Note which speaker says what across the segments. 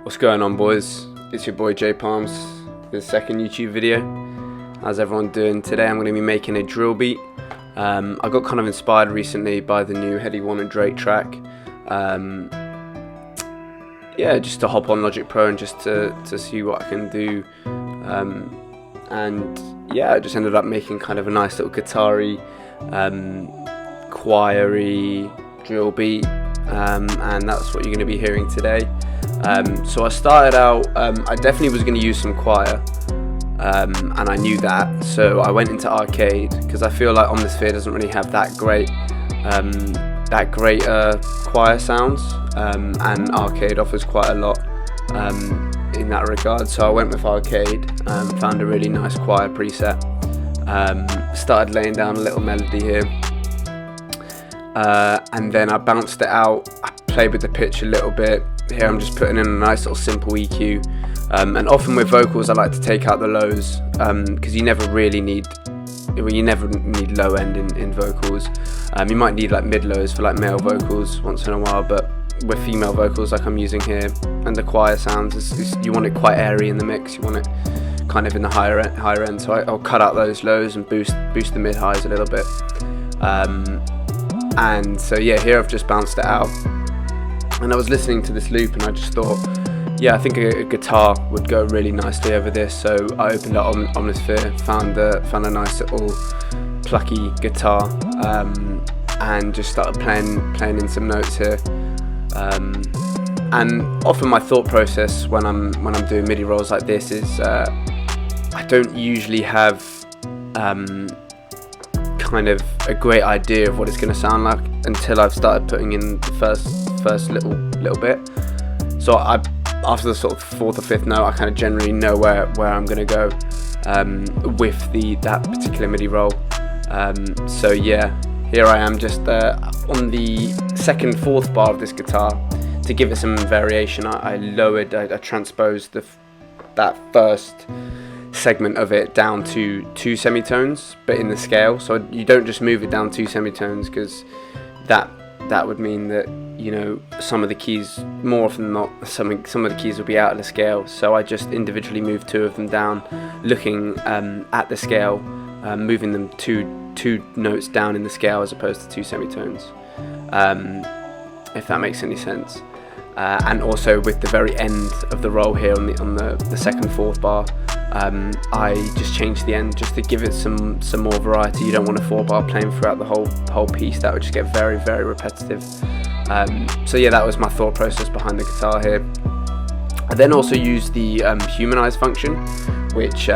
Speaker 1: What's going on, boys? It's your boy J Palms, the second YouTube video. How's everyone doing? Today I'm going to be making a drill beat. I got kind of inspired recently by the new Headie One and Drake track. Yeah, just to hop on Logic Pro and just to see what I can do. And yeah, I just ended up making kind of a nice little guitar-y, choir-y drill beat. And that's what you're going to be hearing today. So I started out, I definitely was going to use some choir, and I knew that, so I went into arcade, because I feel like Omnisphere doesn't really have that great choir sounds, and arcade offers quite a lot in that regard. So I went with arcade, found a really nice choir preset, started laying down a little melody here, and then I bounced it out. I played with the pitch a little bit. Here I'm just putting in a nice little simple EQ, and often with vocals I like to take out the lows, because you never need low end in vocals. You might need like mid lows for like male vocals once in a while, but with female vocals like I'm using here and the choir sounds, you want it quite airy in the mix, you want it kind of in the higher end, so I'll cut out those lows and boost the mid highs a little bit. And so yeah, here I've just bounced it out. And I was listening to this loop and I just thought, yeah, I think a guitar would go really nicely over this. So I opened up Omnisphere, found a nice little plucky guitar, and just started playing in some notes here. And often my thought process when I'm doing MIDI rolls like this is I don't usually have kind of a great idea of what it's going to sound like until I've started putting in the first little bit. So after the sort of fourth or fifth note, I kind of generally know where I'm going to go with that particular MIDI roll. So yeah, here I am just on the second fourth bar of this guitar. To give it some variation, I transposed that first segment of it down to 2 semitones, but in the scale. So you don't just move it down 2 semitones, because that would mean that, you know, some of the keys, more often than not, some of the keys will be out of the scale. So I just individually moved 2 of them down, looking at the scale, moving them two notes down in the scale as opposed to 2 semitones, if that makes any sense. And also with the very end of the roll here on the second fourth bar, I just changed the end just to give it some more variety. You don't want a 4-bar playing throughout the whole piece. That would just get very, very repetitive. So yeah, that was my thought process behind the guitar here. I then also used the humanize function, which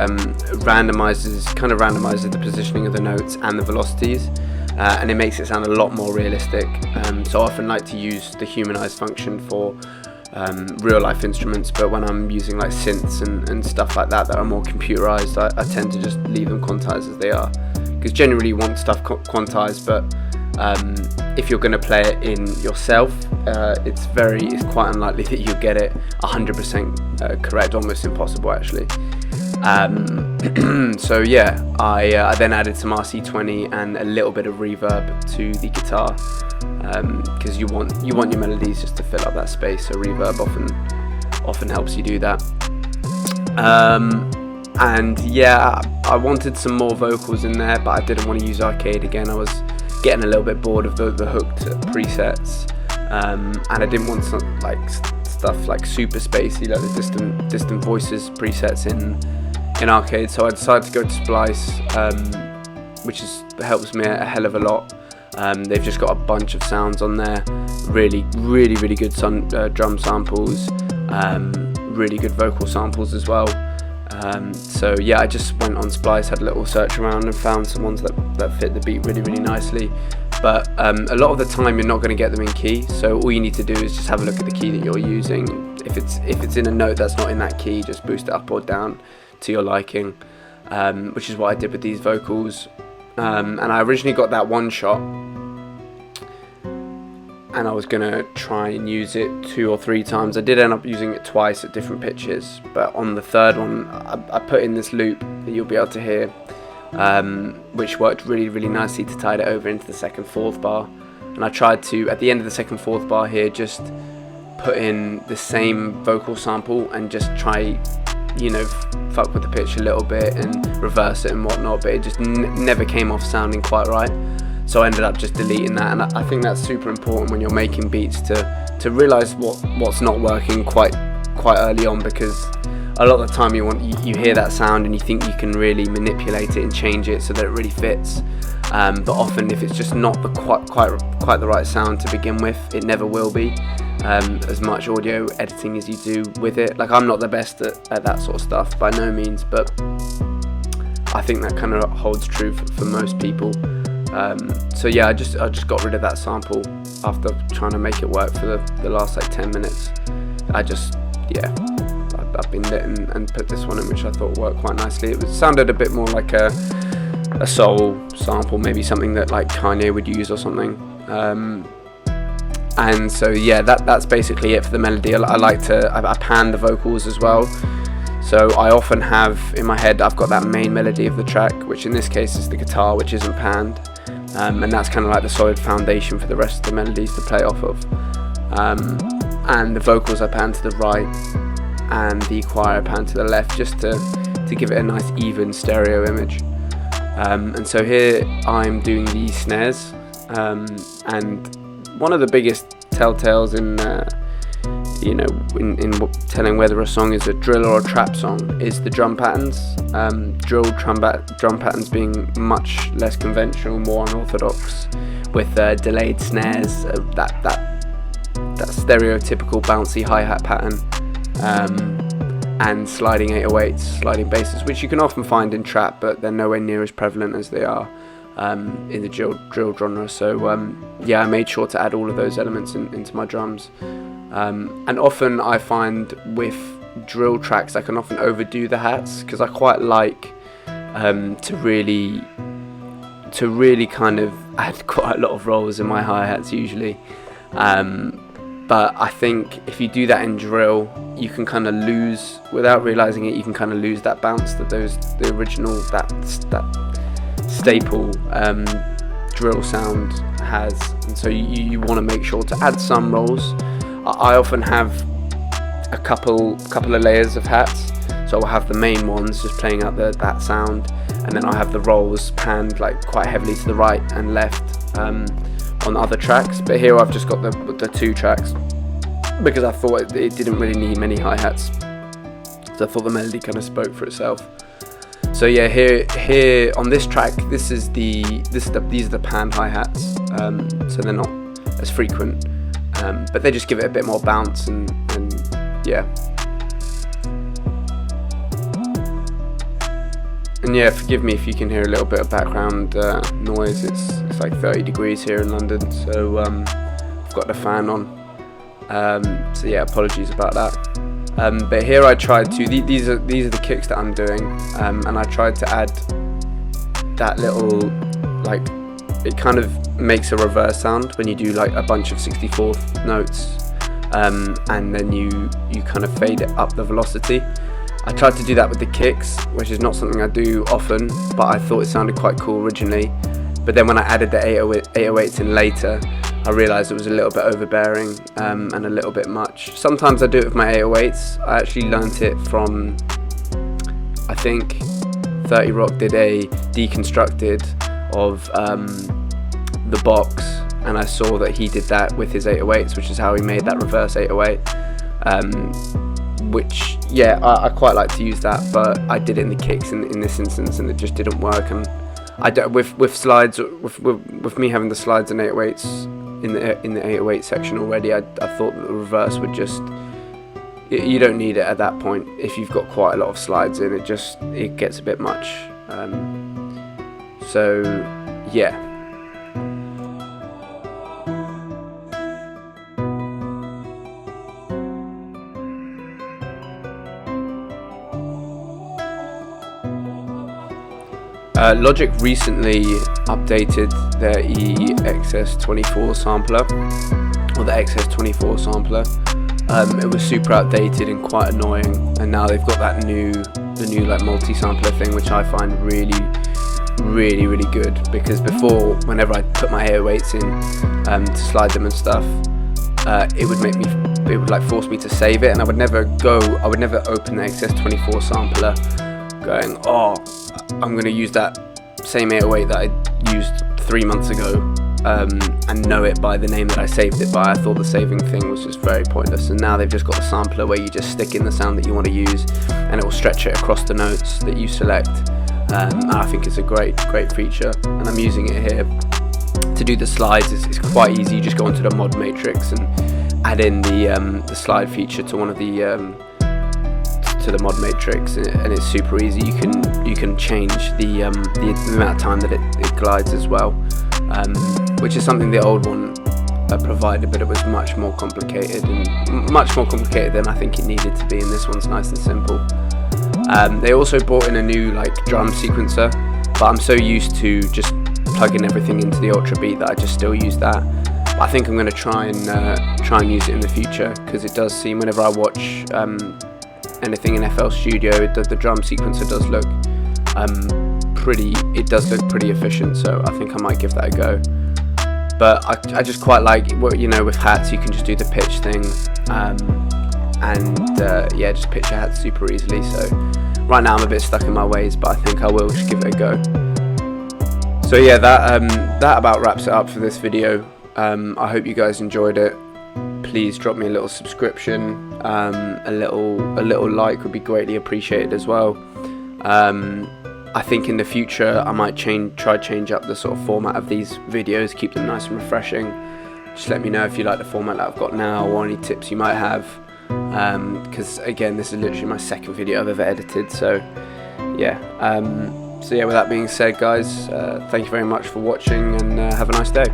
Speaker 1: randomizes the positioning of the notes and the velocities, and it makes it sound a lot more realistic. So I often like to use the humanize function for real life instruments, but when I'm using like synths and stuff like that are more computerized, I tend to just leave them quantized as they are, because generally you want stuff quantized, but if you're going to play it in yourself, it's quite unlikely that you'll get it 100% correct, almost impossible actually. So yeah, I then added some RC20 and a little bit of reverb to the guitar, because you want your melodies just to fill up that space, so reverb often helps you do that. And yeah, I wanted some more vocals in there, but I didn't want to use arcade again. I was getting a little bit bored of the hooked presets, and I didn't want stuff like super spacey, like the distant voices presets in arcade. So I decided to go to Splice, which helps me a hell of a lot. They've just got a bunch of sounds on there, really good drum samples, really good vocal samples as well. So yeah, I just went on Splice, had a little search around and found some ones that fit the beat really nicely. But a lot of the time you're not going to get them in key, so all you need to do is just have a look at the key that you're using. If it's in a note that's not in that key, just boost it up or down to your liking, which is what I did with these vocals. And I originally got that one shot, and I was gonna try and use it 2 or 3 times. I did end up using it twice at different pitches, but on the third one I put in this loop that you'll be able to hear, which worked really nicely to tide it over into the second fourth bar. And I tried to, at the end of the second fourth bar here, just put in the same vocal sample and just try, you know, fuck with the pitch a little bit and reverse it and whatnot, but it just never came off sounding quite right. So I ended up just deleting that, and I think that's super important when you're making beats to realise what's not working quite early on, because a lot of the time you hear that sound and you think you can really manipulate it and change it so that it really fits. But often if it's just not the quite the right sound to begin with, it never will be. As much audio editing as you do with it. Like, I'm not the best at that sort of stuff by no means, but I think that kind of holds true for most people. So yeah, I just got rid of that sample after trying to make it work for the last like 10 minutes. I've been lit and put this one in, which I thought worked quite nicely. It sounded a bit more like a soul sample, maybe something that like Kanye would use or something. And so yeah, that's basically it for the melody. I pan the vocals as well. So I often have in my head, I've got that main melody of the track, which in this case is the guitar, which isn't panned. And that's kind of like the solid foundation for the rest of the melodies to play off of. And the vocals I pan to the right, and the choir I pan to the left, just to give it a nice even stereo image. And so here I'm doing the snares, and one of the biggest telltales in telling whether a song is a drill or a trap song is the drum patterns. Drum patterns being much less conventional, more unorthodox, with delayed snares, that stereotypical bouncy hi-hat pattern, and sliding 808s, sliding basses, which you can often find in trap, but they're nowhere near as prevalent as they are in the drill genre. So I made sure to add all of those elements into my drums. And often I find with drill tracks I can often overdo the hats, because I quite like to really kind of add quite a lot of rolls in my hi-hats usually. But I think if you do that in drill, you can kind of lose, without realizing it, you can kind of lose that bounce that the original, that staple drill sound has. And so you want to make sure to add some rolls. I often have a couple of layers of hats, so I'll have the main ones just playing out that sound, and then I'll have the rolls panned like quite heavily to the right and left on other tracks. But here I've just got the two tracks, because I thought it didn't really need many hi-hats, so I thought the melody kind of spoke for itself. So yeah, here on this track, these are the pan hi-hats, so they're not as frequent, but they just give it a bit more bounce and yeah. And yeah, forgive me if you can hear a little bit of background noise. It's like 30 degrees here in London, so I've got the fan on. So yeah, apologies about that. But here I tried to. These are the kicks that I'm doing, and I tried to add that little, like, it kind of makes a reverse sound when you do like a bunch of 64th notes, and then you kind of fade it up the velocity. I tried to do that with the kicks, which is not something I do often, but I thought it sounded quite cool originally. But then when I added the 808s in later, I realised it was a little bit overbearing and a little bit much. Sometimes I do it with my 808s. I actually learnt it from, I think 30 Rock did a deconstructed of the box, and I saw that he did that with his 808s, which is how he made that reverse 808. Which, yeah, I quite like to use that, but I did it in the kicks in this instance, and it just didn't work. And I don't, with slides, with me having the slides and 808s in the 808 section already, I thought that the reverse would just, you don't need it at that point. If you've got quite a lot of slides in, it gets a bit much. So yeah. Logic recently updated their EXS24 sampler, or the XS24 sampler. It was super outdated and quite annoying, and now they've got the new like multi-sampler thing, which I find really, really, really good. Because before, whenever I put my 808s in to slide them and stuff, it would make me it would like force me to save it, and I would never open the XS24 sampler going, oh, I'm going to use that same 808 that I used 3 months ago, and know it by the name that I saved it by. I thought the saving thing was just very pointless, and now they've just got a sampler where you just stick in the sound that you want to use, and it will stretch it across the notes that you select. And I think it's a great feature, and I'm using it here to do the slides. It's quite easy. You just go onto the mod matrix and add in the slide feature to one of the to the mod matrix, and it's super easy. You can change the amount of time that it glides as well, which is something the old one provided, but it was much more complicated than I think it needed to be, and this one's nice and simple. They also brought in a new like drum sequencer, but I'm so used to just plugging everything into the Ultra Beat that I just still use that. But I think I'm going to try and use it in the future, because it does seem, whenever I watch anything in FL Studio, the drum sequencer does look pretty efficient, so I think I might give that a go. But I just quite like, you know, with hats you can just do the pitch thing, yeah, just pitch a hat super easily. So right now I'm a bit stuck in my ways, but I think I will just give it a go. So yeah, that about wraps it up for this video. I hope you guys enjoyed it. Please drop me a little subscription, a little like would be greatly appreciated as well. I think in the future I might try change up the sort of format of these videos, keep them nice and refreshing. Just let me know if you like the format that I've got now, or any tips you might have, because again, this is literally my second video I've ever edited. So yeah, with that being said, guys, thank you very much for watching, and have a nice day.